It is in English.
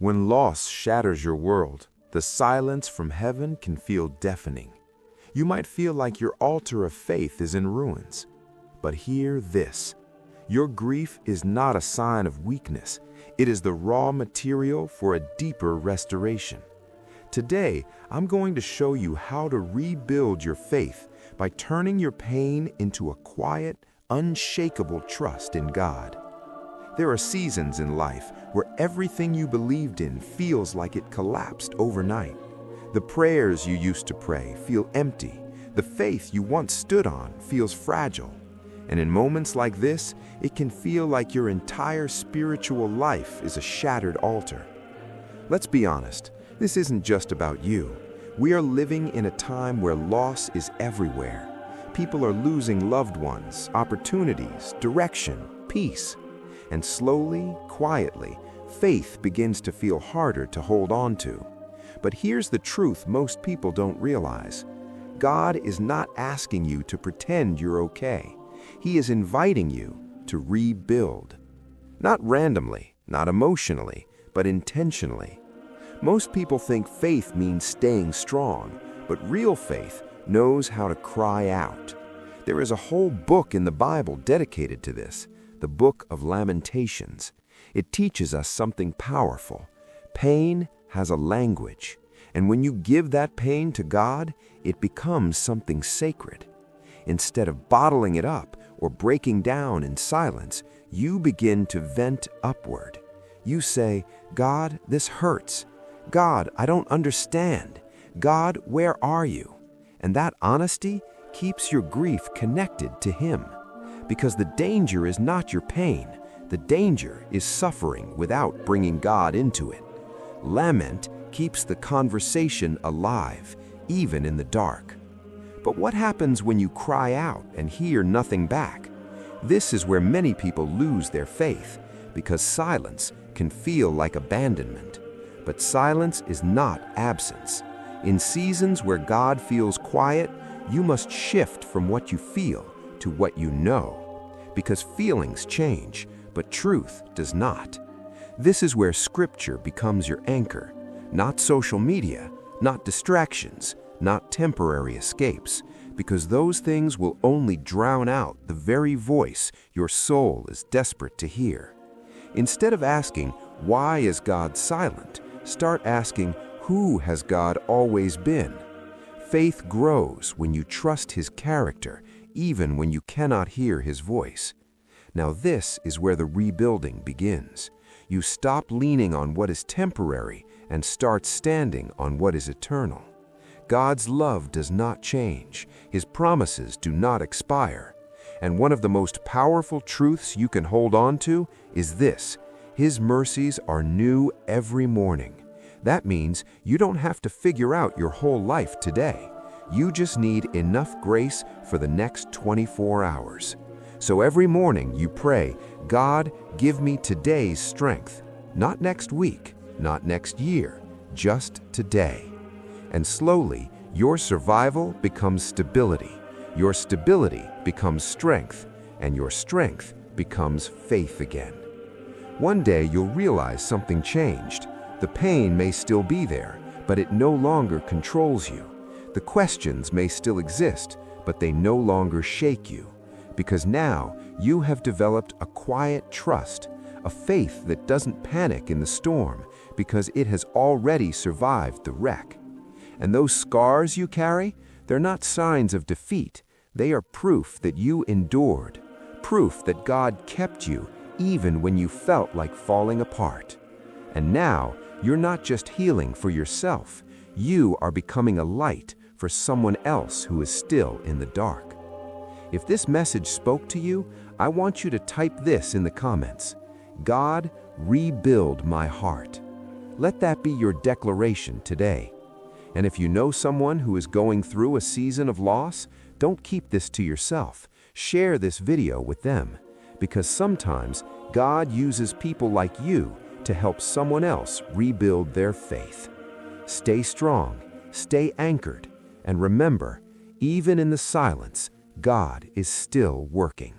When loss shatters your world, the silence from heaven can feel deafening. You might feel like your altar of faith is in ruins. But hear this: your grief is not a sign of weakness. It is the raw material for a deeper restoration. Today, I'm going to show you how to rebuild your faith by turning your pain into a quiet, unshakable trust in God. There are seasons in life where everything you believed in feels like it collapsed overnight. The prayers you used to pray feel empty. The faith you once stood on feels fragile. And in moments like this, it can feel like your entire spiritual life is a shattered altar. Let's be honest, this isn't just about you. We are living in a time where loss is everywhere. People are losing loved ones, opportunities, direction, peace. And slowly, quietly, faith begins to feel harder to hold on to. But here's the truth most people don't realize. God is not asking you to pretend you're okay. He is inviting you to rebuild. Not randomly, not emotionally, but intentionally. Most people think faith means staying strong, but real faith knows how to cry out. There is a whole book in the Bible dedicated to this, the Book of Lamentations. It teaches us something powerful. Pain has a language, and when you give that pain to God, it becomes something sacred. Instead of bottling it up or breaking down in silence, you begin to vent upward. You say, "God, this hurts. God, I don't understand. God, where are you?" And that honesty keeps your grief connected to Him. Because the danger is not your pain. The danger is suffering without bringing God into it. Lament keeps the conversation alive, even in the dark. But what happens when you cry out and hear nothing back? This is where many people lose their faith, because silence can feel like abandonment. But silence is not absence. In seasons where God feels quiet, you must shift from what you feel to what you know. Because feelings change, but truth does not. This is where Scripture becomes your anchor, not social media, not distractions, not temporary escapes, because those things will only drown out the very voice your soul is desperate to hear. Instead of asking, "Why is God silent?" start asking, "Who has God always been?" Faith grows when you trust His character, even when you cannot hear His voice. Now this is where the rebuilding begins. You stop leaning on what is temporary and start standing on what is eternal. God's love does not change. His promises do not expire. And one of the most powerful truths you can hold on to is this: His mercies are new every morning. That means you don't have to figure out your whole life today. You just need enough grace for the next 24 hours. So every morning you pray, "God, give me today's strength." Not next week, not next year, just today. And slowly, your survival becomes stability. Your stability becomes strength, and your strength becomes faith again. One day you'll realize something changed. The pain may still be there, but it no longer controls you. The questions may still exist, but they no longer shake you. Because now you have developed a quiet trust, a faith that doesn't panic in the storm because it has already survived the wreck. And those scars you carry, they're not signs of defeat. They are proof that you endured, proof that God kept you even when you felt like falling apart. And now, you're not just healing for yourself, you are becoming a light for someone else who is still in the dark. If this message spoke to you, I want you to type this in the comments: "God, rebuild my heart." Let that be your declaration today. And if you know someone who is going through a season of loss, don't keep this to yourself. Share this video with them, because sometimes God uses people like you to help someone else rebuild their faith. Stay strong, stay anchored, and remember, even in the silence, God is still working.